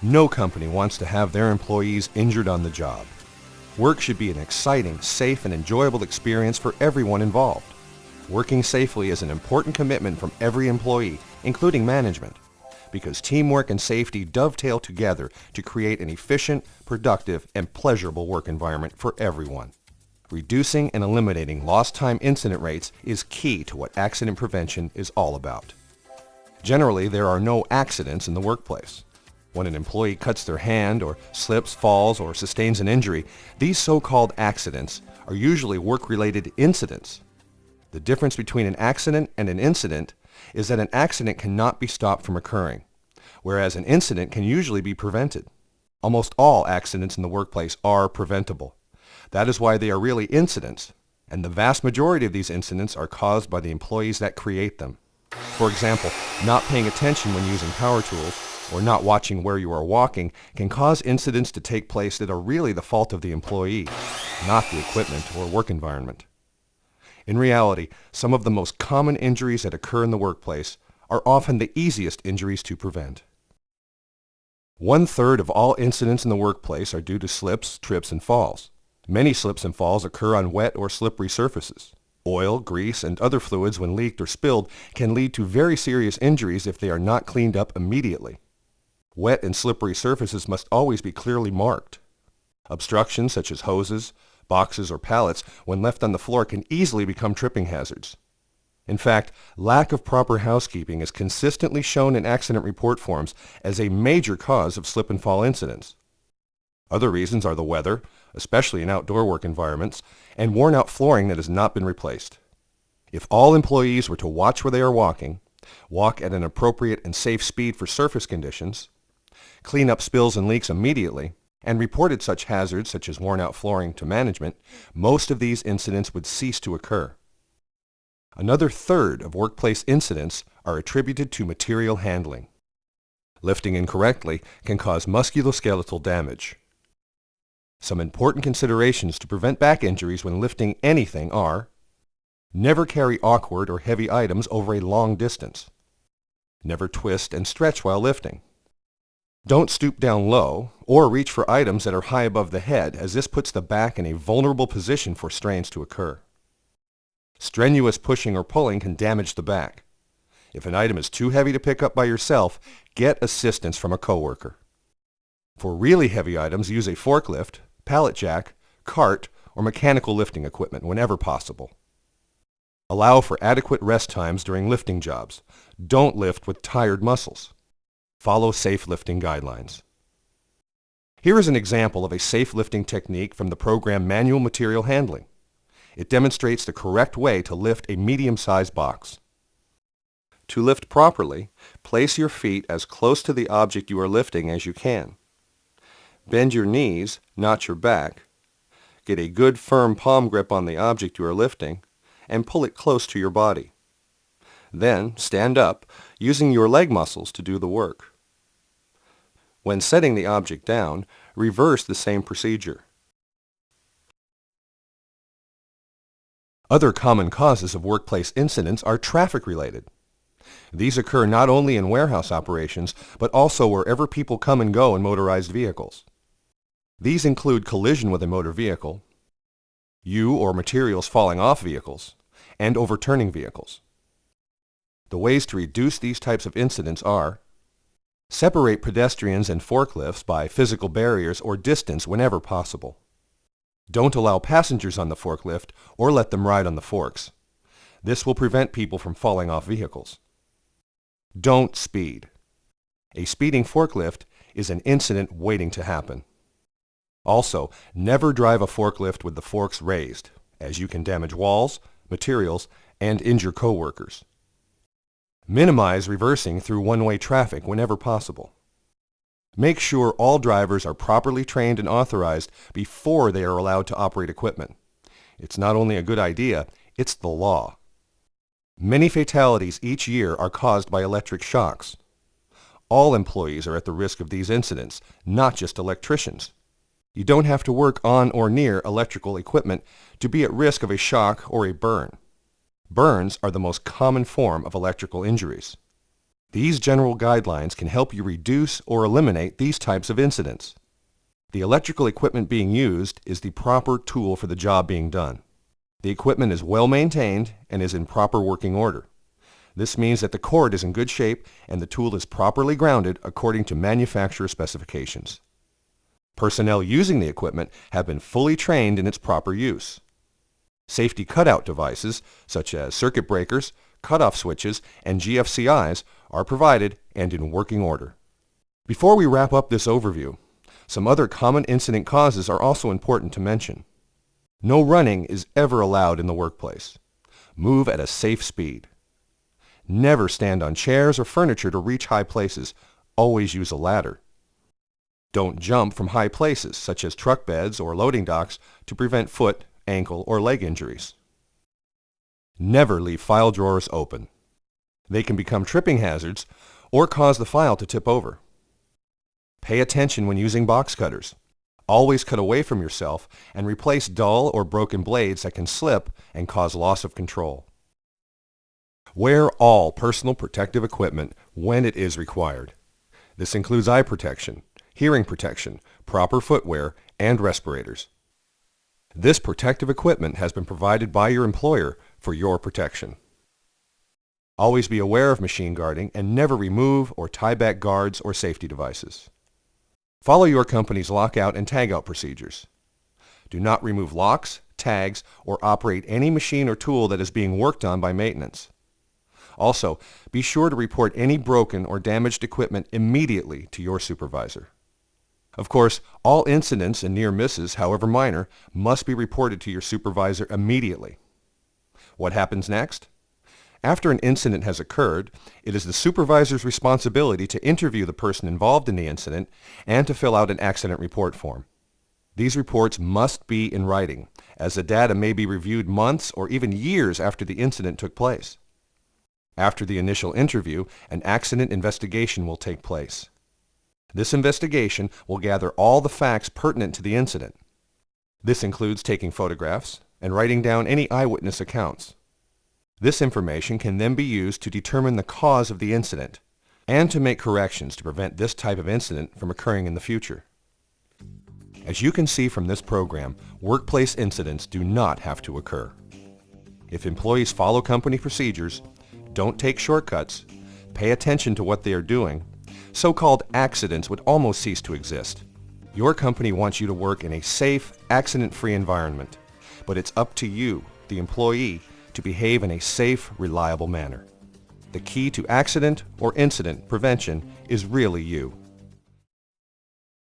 No company wants to have their employees injured on the job. Work should be an exciting, safe, and enjoyable experience for everyone involved. Working safely is an important commitment from every employee, including management, because teamwork and safety dovetail together to create an efficient, productive, and pleasurable work environment for everyone. Reducing and eliminating lost time incident rates is key to what accident prevention is all about. Generally, there are no accidents in the workplace. When an employee cuts their hand or slips, falls, or sustains an injury, these so-called accidents are usually work-related incidents. The difference between an accident and an incident is that an accident cannot be stopped from occurring, whereas an incident can usually be prevented. Almost all accidents in the workplace are preventable. That is why they are really incidents, and the vast majority of these incidents are caused by the employees that create them. For example, not paying attention when using power tools or not watching where you are walking can cause incidents to take place that are really the fault of the employee, not the equipment or work environment. In reality, some of the most common injuries that occur in the workplace are often the easiest injuries to prevent. 1/3 of all incidents in the workplace are due to slips, trips, and falls. Many slips and falls occur on wet or slippery surfaces. Oil, grease, and other fluids, when leaked or spilled, can lead to very serious injuries if they are not cleaned up immediately. Wet and slippery surfaces must always be clearly marked. Obstructions such as hoses, boxes, or pallets, when left on the floor, can easily become tripping hazards. In fact, lack of proper housekeeping is consistently shown in accident report forms as a major cause of slip and fall incidents. Other reasons are the weather, especially in outdoor work environments, and worn-out flooring that has not been replaced. If all employees were to watch where they are walking, walk at an appropriate and safe speed for surface conditions, clean up spills and leaks immediately, and reported such hazards such as worn-out flooring to management, most of these incidents would cease to occur. Another 1/3 of workplace incidents are attributed to material handling. Lifting incorrectly can cause musculoskeletal damage. Some important considerations to prevent back injuries when lifting anything are: never carry awkward or heavy items over a long distance. Never twist and stretch while lifting. Don't stoop down low or reach for items that are high above the head, as this puts the back in a vulnerable position for strains to occur. Strenuous pushing or pulling can damage the back. If an item is too heavy to pick up by yourself, get assistance from a coworker. For really heavy items, use a forklift, pallet jack, cart, or mechanical lifting equipment whenever possible. Allow for adequate rest times during lifting jobs. Don't lift with tired muscles. Follow safe lifting guidelines. Here is an example of a safe lifting technique from the program Manual Material Handling. It demonstrates the correct way to lift a medium-sized box. To lift properly, place your feet as close to the object you are lifting as you can. Bend your knees, not your back. Get a good firm palm grip on the object you are lifting, and pull it close to your body. Then stand up, using your leg muscles to do the work. When setting the object down, reverse the same procedure. Other common causes of workplace incidents are traffic-related. These occur not only in warehouse operations, but also wherever people come and go in motorized vehicles. These include collision with a motor vehicle, you or materials falling off vehicles, and overturning vehicles. The ways to reduce these types of incidents are: separate pedestrians and forklifts by physical barriers or distance whenever possible. Don't allow passengers on the forklift or let them ride on the forks. This will prevent people from falling off vehicles. Don't speed. A speeding forklift is an incident waiting to happen. Also, never drive a forklift with the forks raised, as you can damage walls, materials, and injure coworkers. Minimize reversing through one-way traffic whenever possible. Make sure all drivers are properly trained and authorized before they are allowed to operate equipment. It's not only a good idea, it's the law. Many fatalities each year are caused by electric shocks. All employees are at the risk of these incidents, not just electricians. You don't have to work on or near electrical equipment to be at risk of a shock or a burn. Burns are the most common form of electrical injuries. These general guidelines can help you reduce or eliminate these types of incidents. The electrical equipment being used is the proper tool for the job being done. The equipment is well maintained and is in proper working order. This means that the cord is in good shape and the tool is properly grounded according to manufacturer specifications. Personnel using the equipment have been fully trained in its proper use. Safety cutout devices, such as circuit breakers, cutoff switches, and GFCIs, are provided and in working order. Before we wrap up this overview, some other common incident causes are also important to mention. No running is ever allowed in the workplace. Move at a safe speed. Never stand on chairs or furniture to reach high places. Always use a ladder. Don't jump from high places, such as truck beds or loading docks, to prevent foot, ankle, or leg injuries. Never leave file drawers open. They can become tripping hazards or cause the file to tip over. Pay attention when using box cutters. Always cut away from yourself and replace dull or broken blades that can slip and cause loss of control. Wear all personal protective equipment when it is required. This includes eye protection, hearing protection, proper footwear, and respirators. This protective equipment has been provided by your employer for your protection. Always be aware of machine guarding and never remove or tie back guards or safety devices. Follow your company's lockout and tagout procedures. Do not remove locks, tags, or operate any machine or tool that is being worked on by maintenance. Also, be sure to report any broken or damaged equipment immediately to your supervisor. Of course, all incidents and near misses, however minor, must be reported to your supervisor immediately. What happens next? After an incident has occurred, it is the supervisor's responsibility to interview the person involved in the incident and to fill out an accident report form. These reports must be in writing, as the data may be reviewed months or even years after the incident took place. After the initial interview, an accident investigation will take place. This investigation will gather all the facts pertinent to the incident. This includes taking photographs and writing down any eyewitness accounts. This information can then be used to determine the cause of the incident and to make corrections to prevent this type of incident from occurring in the future. As you can see from this program, workplace incidents do not have to occur. If employees follow company procedures, don't take shortcuts, pay attention to what they are doing, so-called accidents would almost cease to exist. Your company wants you to work in a safe, accident-free environment, but it's up to you, the employee, to behave in a safe, reliable manner. The key to accident or incident prevention is really you.